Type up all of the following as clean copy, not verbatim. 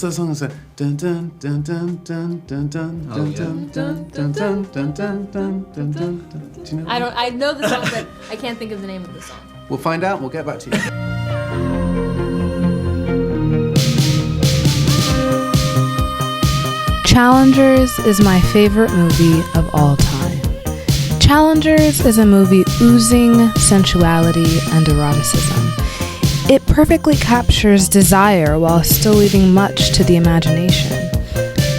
The song is like dun dun dun dun dun dun dun dun dun dun dun dun dun dun dun dun dun. Do you know? I know the song, but I can't think of the name of the song. We'll find out and we'll get back to you. Challengers is my favorite movie of all time. Challengers is a movie oozing sensuality and eroticism. It perfectly captures desire while still leaving much to the imagination.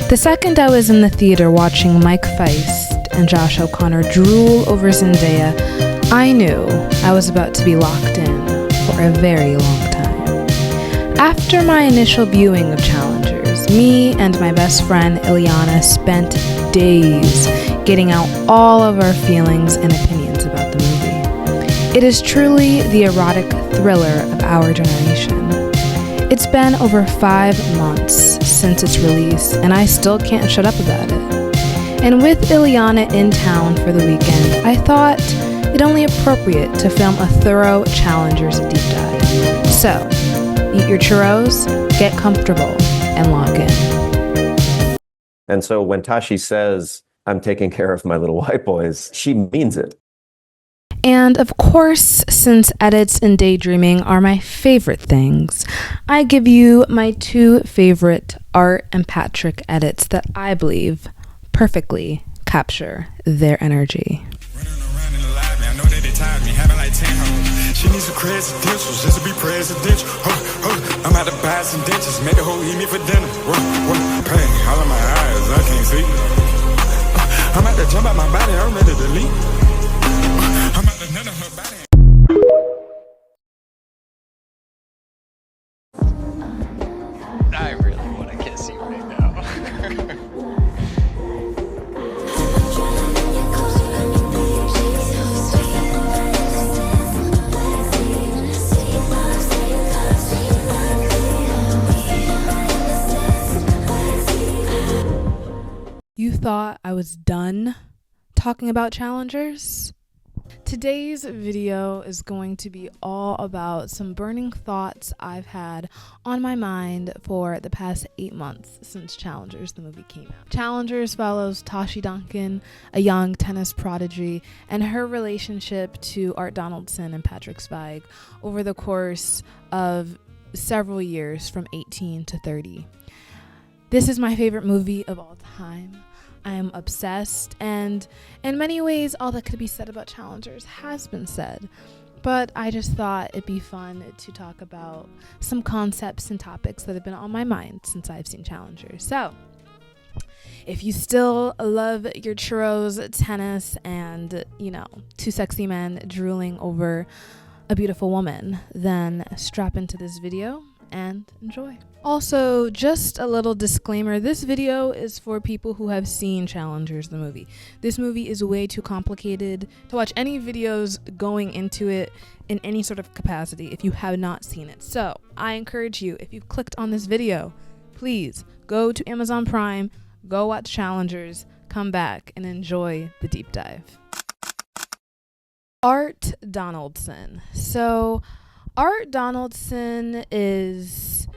The second I was in the theater watching Mike Feist and Josh O'Connor drool over Zendaya, I knew I was about to be locked in for a very long time. After my initial viewing of Challengers, me and my best friend Ileana spent days getting out all of our feelings and opinions about the movie. It is truly the erotic thriller of our generation. It's been over 5 months since its release, and I still can't shut up about it. And with Ileana in town for the weekend, I thought it only appropriate to film a thorough Challengers deep dive. So, eat your churros, get comfortable, and lock in. And so when Tashi says, I'm taking care of my little white boys, she means it. And of course, since edits and daydreaming are my favorite things, I give you my 2 favorite Art and Patrick edits that I believe perfectly capture their energy. She needs some credentials just to be presidential. I'm out to buy some dentures, make the whole eat me for dinner. Pain all in my eyes, I can't see. I'm out to jump out my body, I'm ready to leave. I'm out to nut on her body. I really want to kiss you right now. You thought I was done talking about Challengers? Today's video is going to be all about some burning thoughts I've had on my mind for the past 8 months since Challengers, the movie, came out. Challengers follows Tashi Duncan, a young tennis prodigy, and her relationship to Art Donaldson and Patrick Zweig over the course of several years from 18 to 30. This is my favorite movie of all time. I am obsessed, and in many ways, all that could be said about Challengers has been said. But I just thought it'd be fun to talk about some concepts and topics that have been on my mind since I've seen Challengers. So, if you still love your churros, tennis, and, 2 sexy men drooling over a beautiful woman, then strap into this video and enjoy. Also, just a little disclaimer, this video is for people who have seen Challengers, the movie. This movie is way too complicated to watch any videos going into it in any sort of capacity if you have not seen it. So, I encourage you, if you've clicked on this video, please go to Amazon Prime, go watch Challengers, come back and enjoy the deep dive. Art Donaldson. So, Art Donaldson is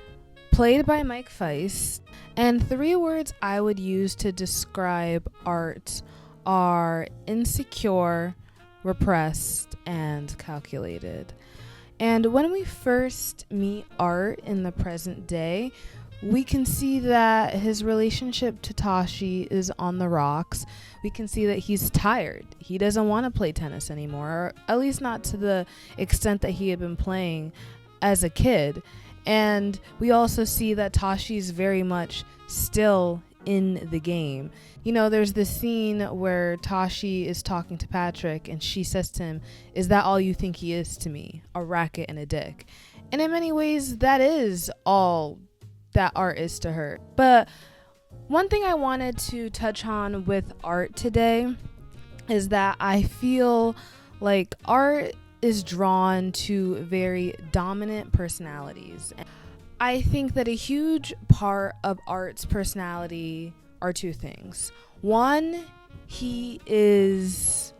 played by Mike Feist, and 3 words I would use to describe Art are insecure, repressed, and calculated. And when we first meet Art in the present day, we can see that his relationship to Tashi is on the rocks. We can see that he's tired. He doesn't want to play tennis anymore, or at least not to the extent that he had been playing as a kid. And we also see that Tashi's very much still in the game. There's this scene where Tashi is talking to Patrick and she says to him, "Is that all you think he is to me? A racket and a dick?" And in many ways, that is all that Art is to her. But one thing I wanted to touch on with Art today is that I feel like Art is drawn to very dominant personalities. I think that a huge part of Art's personality are 2 things. One, he is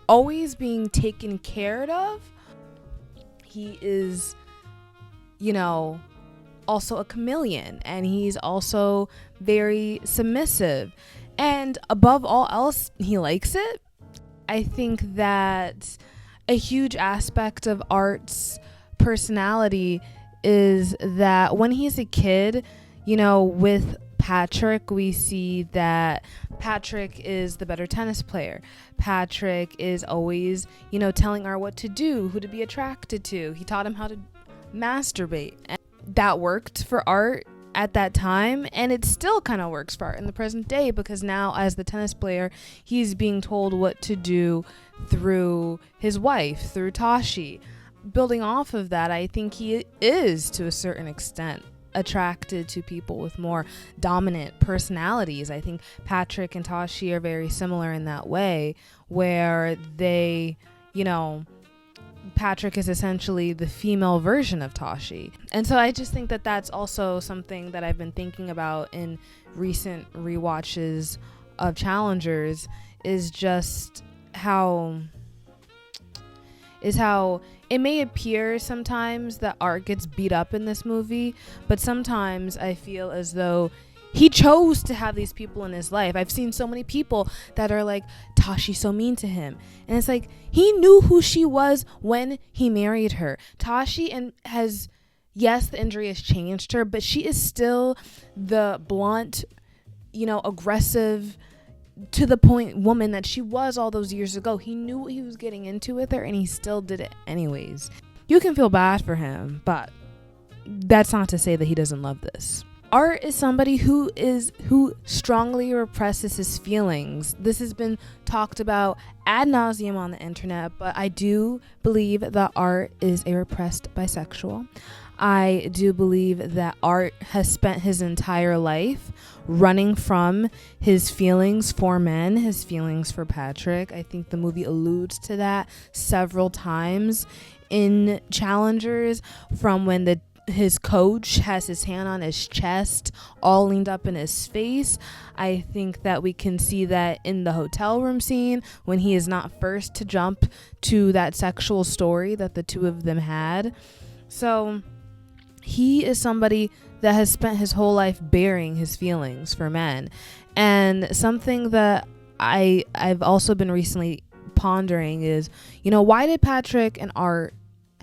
always being taken care of. He is, also a chameleon, and he's also very submissive, and above all else, he likes it. I think that a huge aspect of Art's personality is that when he's a kid, you know, with Patrick, we see that Patrick is the better tennis player. Patrick is always, you know, telling Art what to do, who to be attracted to. He taught him how to masturbate. And that worked for Art at that time, and it still kind of works for Art in the present day, because now as the tennis player, he's being told what to do through his wife, through Tashi. Building off of that, I think he is, to a certain extent, attracted to people with more dominant personalities. I think Patrick and Tashi are very similar in that way, where they, you know, Patrick is essentially the female version of Tashi. And so I just think that that's also something that I've been thinking about in recent rewatches of Challengers, is just how it may appear sometimes that Art gets beat up in this movie, but sometimes I feel as though he chose to have these people in his life. I've seen so many people that are like, Tashi's so mean to him. And it's like, he knew who she was when he married her. Tashi has, yes, the injury has changed her, but she is still the blunt, you know, aggressive, to the point woman that she was all those years ago. He knew what he was getting into with her, and he still did it anyways. You can feel bad for him, but that's not to say that he doesn't love this. Art is somebody who strongly represses his feelings. This has been talked about ad nauseum on the internet, but I do believe that Art is a repressed bisexual. I do believe that Art has spent his entire life running from his feelings for men, his feelings for Patrick. I think the movie alludes to that several times in Challengers, from when his coach has his hand on his chest, all leaned up in his face. I think that we can see that in the hotel room scene, when he is not first to jump to that sexual story that the two of them had. So he is somebody that has spent his whole life bearing his feelings for men. And something that I've also been recently pondering is, you know, why did Patrick and Art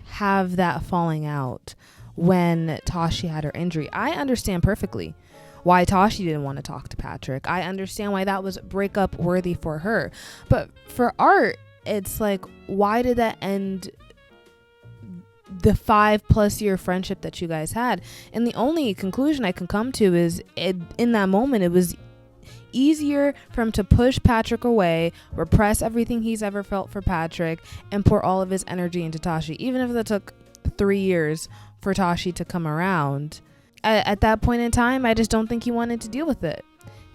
have that falling out when Tashi had her injury? I understand perfectly why Tashi didn't want to talk to Patrick. I understand why that was breakup worthy for her. But for Art, it's like, why did that end the 5+ year friendship that you guys had? And the only conclusion I can come to is, in that moment, it was easier for him to push Patrick away, repress everything he's ever felt for Patrick, and pour all of his energy into Tashi, even if that took 3 years for Tashi to come around. At that point in time, I just don't think he wanted to deal with it,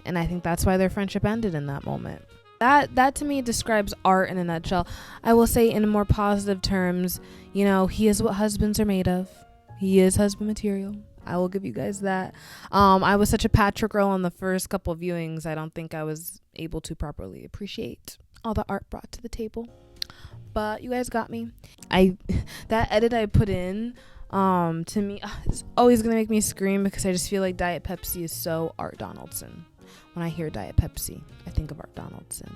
and I think that's why their friendship ended in that moment. That to me describes Art in a nutshell. I will say, in more positive terms, you know, he is what husbands are made of. He is husband material. I will give you guys that. I was such a Patrick girl on the first couple of viewings, I don't think I was able to properly appreciate all that Art brought to the table. But you guys got me. That edit I put in, to me, it's always gonna make me scream, because I just feel like Diet Pepsi is so Art Donaldson. When I hear Diet Pepsi, I think of Art Donaldson.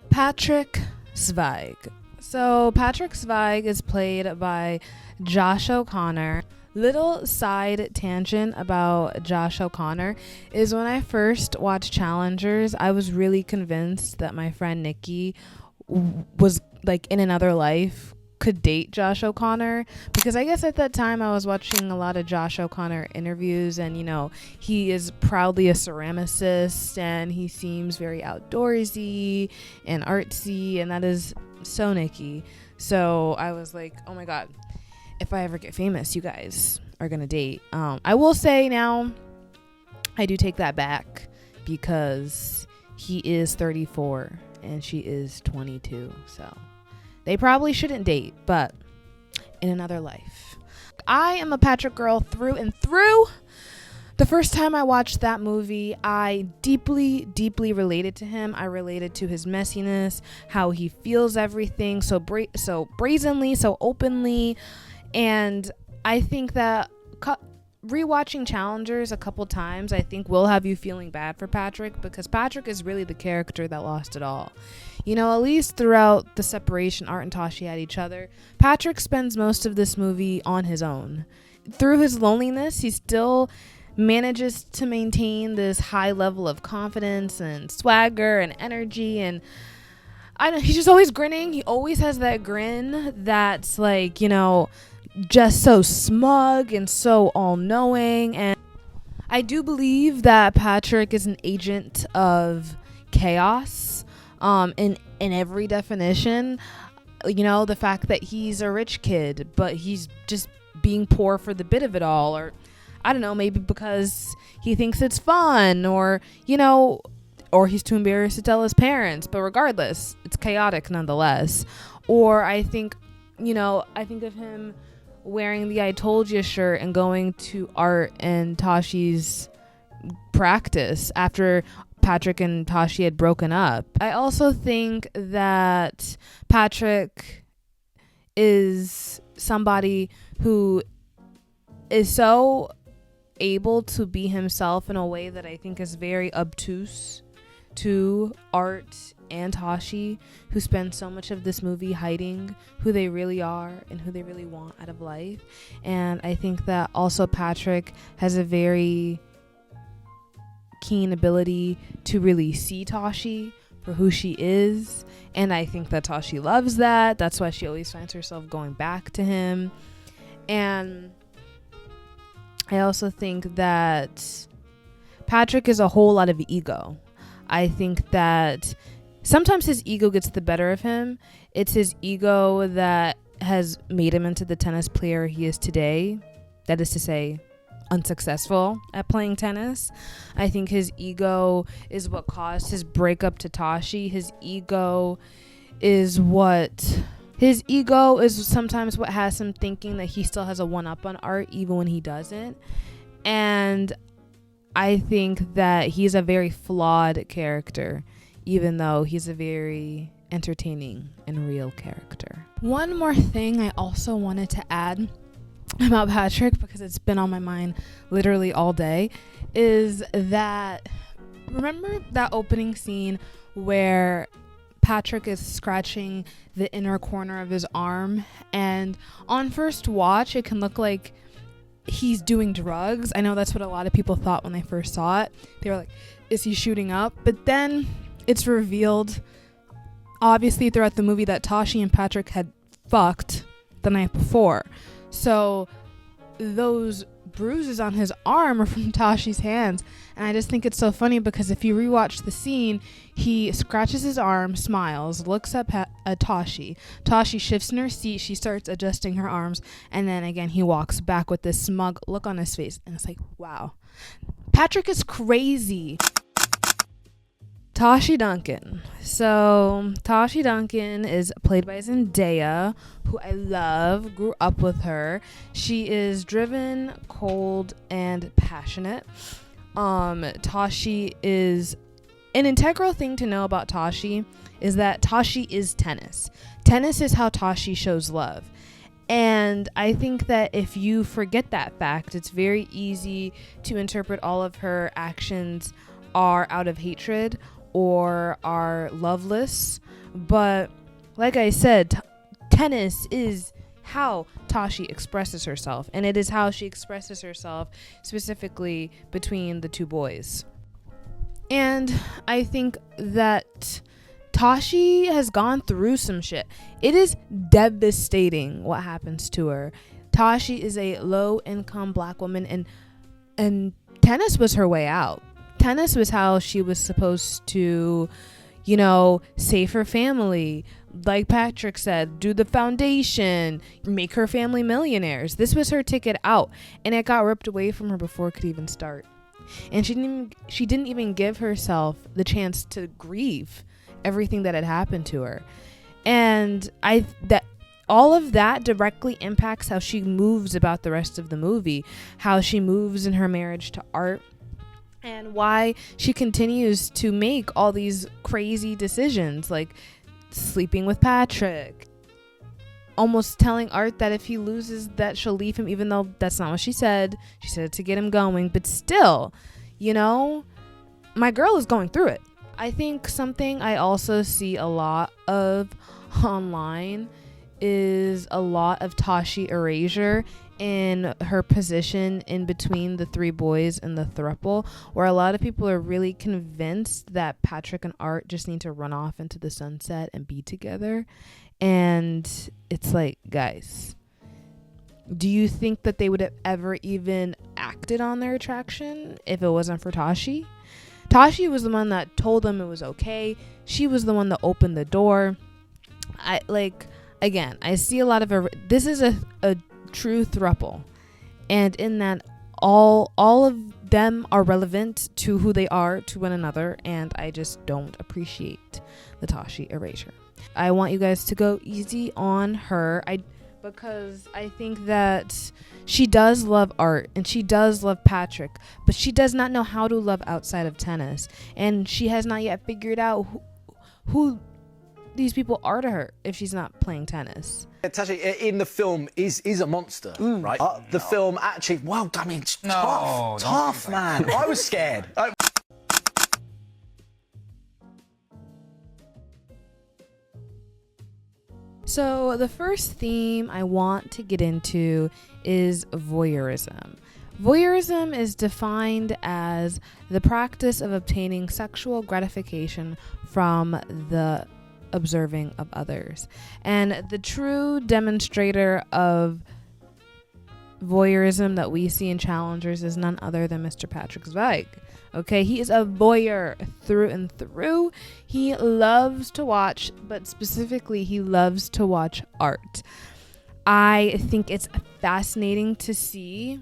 Patrick Zweig. So Patrick Zweig is played by Josh O'Connor. Little side tangent about Josh O'Connor is, when I first watched Challengers, I was really convinced that my friend Nikki was like in another life could date Josh O'Connor, because I guess at that time I was watching a lot of Josh O'Connor interviews, and you know, he is proudly a ceramicist and he seems very outdoorsy and artsy, and that is so Nikki. So I was like, oh my god, if I ever get famous, you guys are gonna date. I will say now, I do take that back, because he is 34 and she is 22, so they probably shouldn't date, but in another life. I am a Patrick girl through and through. The first time I watched that movie, I deeply, deeply related to him. I related to his messiness, how he feels everything so brazenly, so openly. And I think that rewatching Challengers a couple times, I think will have you feeling bad for Patrick, because Patrick is really the character that lost it all. You know, at least throughout the separation Art and Tashi had each other, Patrick spends most of this movie on his own. Through his loneliness, he still manages to maintain this high level of confidence and swagger and energy, and he's just always grinning. He always has that grin that's like, you know, just so smug and so all-knowing. And I do believe that Patrick is an agent of chaos in every definition. You know, the fact that he's a rich kid, but he's just being poor for the bit of it all, or I don't know, maybe because he thinks it's fun, or, you know, or he's too embarrassed to tell his parents, but regardless, it's chaotic nonetheless. Or I think of him wearing the I Told You shirt and going to Art and Tashi's practice after Patrick and Tashi had broken up. I also think that Patrick is somebody who is so able to be himself in a way that I think is very obtuse to Art and Tashi, who spend so much of this movie hiding who they really are and who they really want out of life. And I think that also Patrick has a very keen ability to really see Tashi for who she is, and I think that Tashi loves that. That's why she always finds herself going back to him. And I also think that Patrick is a whole lot of ego. I think that sometimes his ego gets the better of him. It's his ego that has made him into the tennis player he is today. That is to say, unsuccessful at playing tennis. I think his ego is what caused his breakup to Tashi. His ego is sometimes what has him thinking that he still has a one-up on Art even when he doesn't. And I think that he's a very flawed character, even though he's a very entertaining and real character. One more thing I also wanted to add about Patrick, because it's been on my mind literally all day, is that, remember that opening scene where Patrick is scratching the inner corner of his arm, and on first watch it can look like he's doing drugs. I know that's what a lot of people thought when they first saw it. They were like, is he shooting up? But then it's revealed, obviously throughout the movie, that Tashi and Patrick had fucked the night before. So those bruises on his arm are from Tashi's hands. And I just think it's so funny, because if you rewatch the scene, he scratches his arm, smiles, looks up at Tashi. Tashi shifts in her seat. She starts adjusting her arms. And then again, he walks back with this smug look on his face. And it's like, wow, Patrick is crazy. Tashi Duncan. So Tashi Duncan is played by Zendaya, who I love, grew up with her. She is driven, cold, and passionate. Tashi is, an integral thing to know about Tashi is that Tashi is tennis. Tennis is how Tashi shows love. And I think that if you forget that fact, it's very easy to interpret all of her actions are out of hatred or are loveless. But like I said, tennis is how Tashi expresses herself, and it is how she expresses herself specifically between the two boys. And I think that Tashi has gone through some shit. It is devastating what happens to her. Tashi is a low-income black woman, and tennis was her way out. Tennis was how she was supposed to, you know, save her family. Like Patrick said, do the foundation, make her family millionaires. This was her ticket out, and it got ripped away from her before it could even start. And she didn't even give herself the chance to grieve everything that had happened to her. And all of that directly impacts how she moves about the rest of the movie, how she moves in her marriage to Art, and why she continues to make all these crazy decisions, like sleeping with Patrick, almost telling Art that if he loses that she'll leave him, even though that's not what she said. She said it to get him going, but still, you know, my girl is going through it. I think something I also see a lot of online is a lot of Tashi erasure in her position in between the three boys in the throuple, where a lot of people are really convinced that Patrick and Art just need to run off into the sunset and be together. And it's like, guys, do you think that they would have ever even acted on their attraction if it wasn't for Tashi? Tashi was the one that told them it was okay. She was the one that opened the door. I see a lot of this is a true throuple, and in that all of them are relevant to who they are to one another, and I just don't appreciate the Tashi erasure. I want you guys to go easy on her, because I think that she does love Art and she does love Patrick, but she does not know how to love outside of tennis, and she has not yet figured out who these people are to her if she's not playing tennis. Tashi in the film is a monster, right? The film actually, well, I mean, tough, man. I was scared. So the first theme I want to get into is voyeurism. Voyeurism is defined as the practice of obtaining sexual gratification from the observing of others. And the true demonstrator of voyeurism that we see in challengers is none other than Mr. Patrick Zweig. Okay, he is a voyeur through and through. He loves to watch, but specifically he loves to watch art. I think it's fascinating to see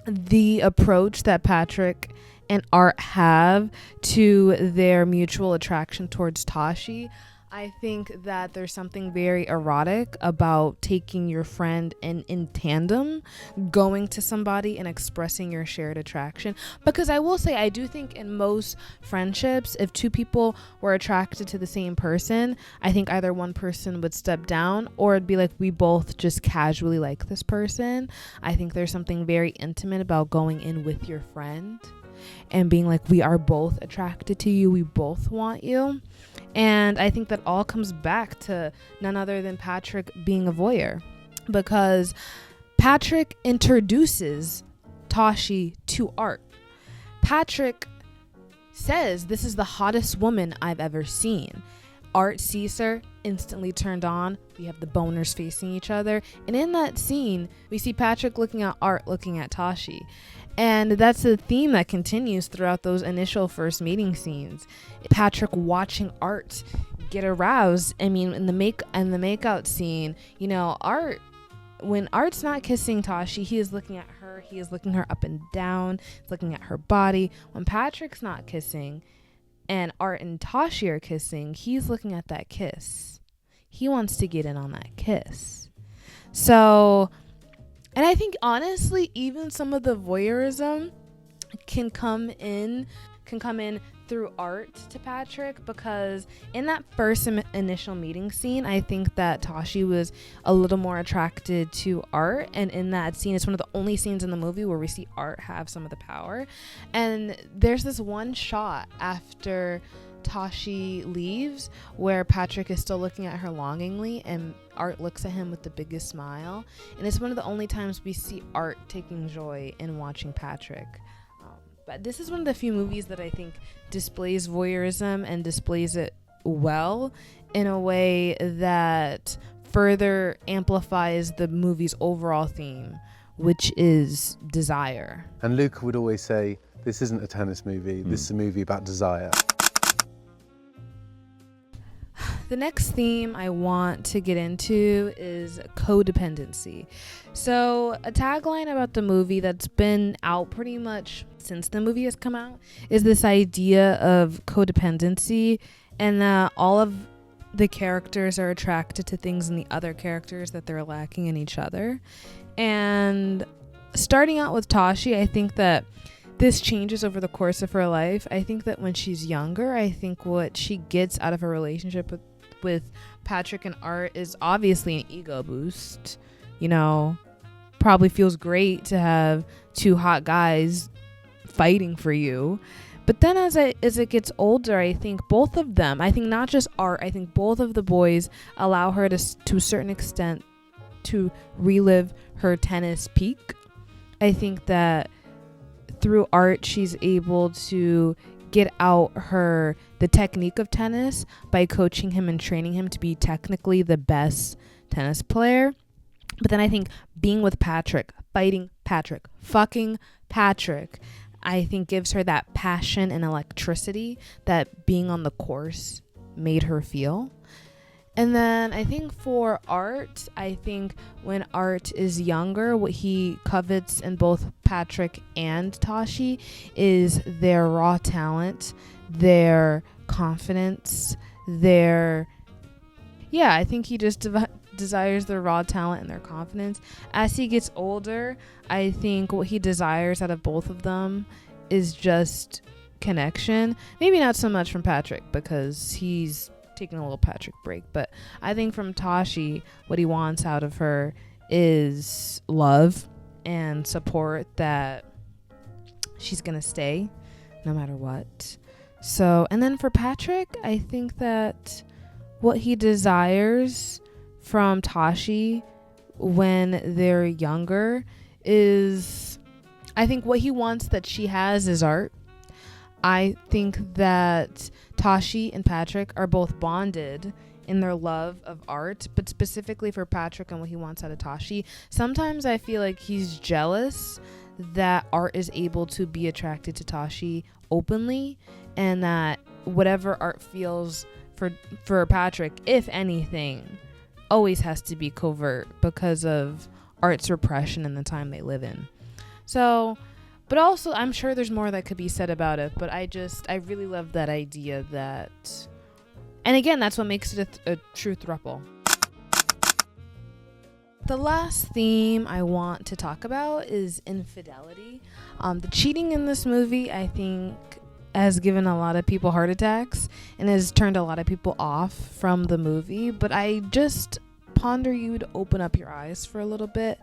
the approach that Patrick and Art have to their mutual attraction towards Tashi. I think that there's something very erotic about taking your friend and in tandem going to somebody and expressing your shared attraction. Because I will say, I do think in most friendships, if two people were attracted to the same person, I think either one person would step down, or it'd be like we both just casually like this person. I think there's something very intimate about going in with your friend and being like, we are both attracted to you, we both want you. And I think that all comes back to none other than Patrick being a voyeur, because Patrick introduces Tashi to Art. Patrick says, this is the hottest woman I've ever seen. Art sees her, instantly turned on. We have the boners facing each other. And in that scene, we see Patrick looking at Art, looking at Tashi. And that's a theme that continues throughout those initial first meeting scenes. Patrick watching Art get aroused. I mean, in the makeout scene, you know, when Art's not kissing Tashi, he is looking at her. He is looking her up and down. He's looking at her body. When Patrick's not kissing and Art and Tashi are kissing, he's looking at that kiss. He wants to get in on that kiss. So, and I think honestly, even some of the voyeurism can come in through Art to Patrick, because in that first initial meeting scene, I think that Tashi was a little more attracted to Art, and in that scene, it's one of the only scenes in the movie where we see Art have some of the power. And there's this one shot after Tashi leaves where Patrick is still looking at her longingly, and Art looks at him with the biggest smile, and it's one of the only times we see Art taking joy in watching Patrick. But this is one of the few movies that I think displays voyeurism and displays it well in a way that further amplifies the movie's overall theme, which is desire. And Luca would always say, this isn't a tennis movie, this is a movie about desire. The next theme I want to get into is codependency. So a tagline about the movie that's been out pretty much since the movie has come out is this idea of codependency, and that all of the characters are attracted to things in the other characters that they're lacking in each other. And starting out with Tashi, I think that this changes over the course of her life. I think that when she's younger, I think what she gets out of her relationship with with Patrick and Art is obviously an ego boost. You know, probably feels great to have two hot guys fighting for you. But then as it gets older, I think both of them, I think not just Art, I think both of the boys allow her to a certain extent to relive her tennis peak. I think that through Art, she's able to get out the technique of tennis by coaching him and training him to be technically the best tennis player. But then I think being with Patrick, fighting Patrick, fucking Patrick, I think gives her that passion and electricity that being on the course made her feel. And then I think for Art, I think when Art is younger, what he covets in both Patrick and Tashi is their raw talent, their confidence, I think he just desires their raw talent and their confidence. As he gets older, I think what he desires out of both of them is just connection. Maybe not so much from Patrick because he's taking a little Patrick break, but I think from Tashi, what he wants out of her is love and support that she's gonna stay no matter what. So, and then for Patrick, I think that what he desires from Tashi when they're younger is, I think what he wants that she has is Art. I think that Tashi and Patrick are both bonded in their love of Art, but specifically for Patrick and what he wants out of Tashi, sometimes I feel like he's jealous that Art is able to be attracted to Tashi openly, and that whatever Art feels for Patrick, if anything, always has to be covert because of Art's repression and the time they live in. So, but also I'm sure there's more that could be said about it, but I really love that idea that, and again, that's what makes it a true throuple. The last theme I want to talk about is infidelity. The cheating in this movie, I think, has given a lot of people heart attacks and has turned a lot of people off from the movie, but I just ponder you to open up your eyes for a little bit,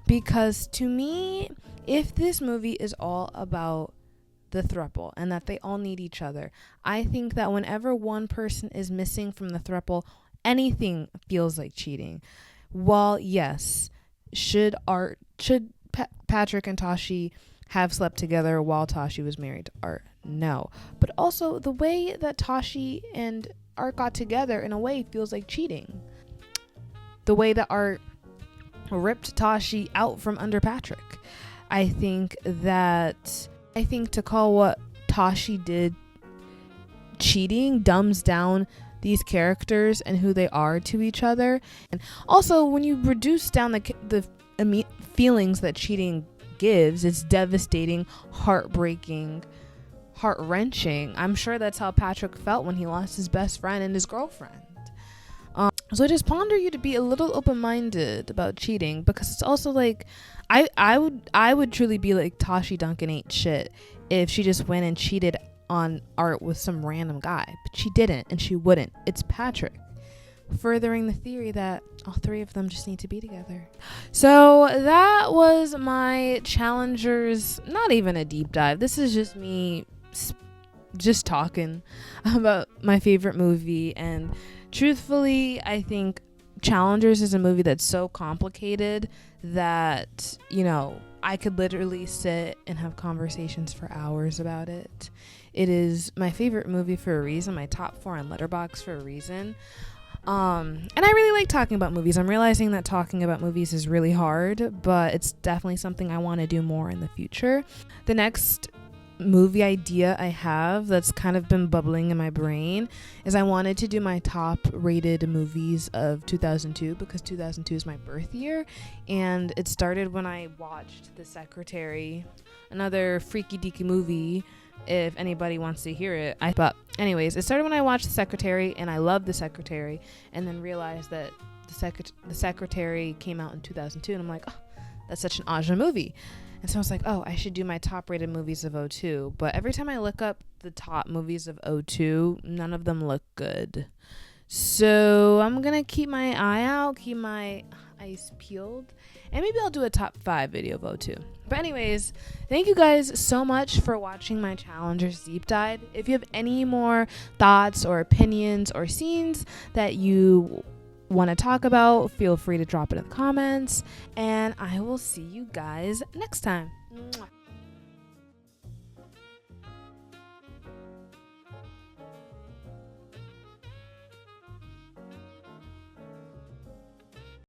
because to me, if this movie is all about the throuple and that they all need each other, I think that whenever one person is missing from the throuple, anything feels like cheating. While yes, should Patrick and Tashi have slept together while Tashi was married to Art? No. But also the way that Tashi and Art got together in a way feels like cheating. The way that Art ripped Tashi out from under Patrick. I think to call what Tashi did cheating dumbs down these characters and who they are to each other. And also, when you reduce down the feelings that cheating gives, it's devastating, heartbreaking, heart-wrenching. I'm sure that's how Patrick felt when he lost his best friend and his girlfriend. So I just ponder you to be a little open-minded about cheating, because it's also like, I would truly be like, Tashi Duncan ain't shit if she just went and cheated on Art with some random guy, but she didn't and she wouldn't. It's Patrick, furthering the theory that all three of them just need to be together. So that was my challengers, not even a deep dive. This is just me just talking about my favorite movie, and truthfully, I think Challengers is a movie that's so complicated that, I could literally sit and have conversations for hours about it. It is my favorite movie for a reason, my top 4 on letterboxd for a reason. And I really like talking about movies. I'm realizing that talking about movies is really hard, but it's definitely something I want to do more in the future. The next movie idea I have that's kind of been bubbling in my brain is I wanted to do my top rated movies of 2002, because 2002 is my birth year, and it started when I watched The Secretary, another freaky deaky movie if anybody wants to hear it. But anyways, it started when I watched The Secretary, and I loved The Secretary, and then realized that The Secretary came out in 2002, and I'm like, oh, that's such an Aja movie. And so I was like, oh, I should do my top rated movies of 2002. But every time I look up the top movies of 2002, none of them look good. So I'm going to keep my eye out, keep my eyes peeled, and maybe I'll do a top 5 video vote too. But anyways, thank you guys so much for watching my Challengers Deep Dive. If you have any more thoughts or opinions or scenes that you want to talk about, feel free to drop it in the comments, and I will see you guys next time. Mwah.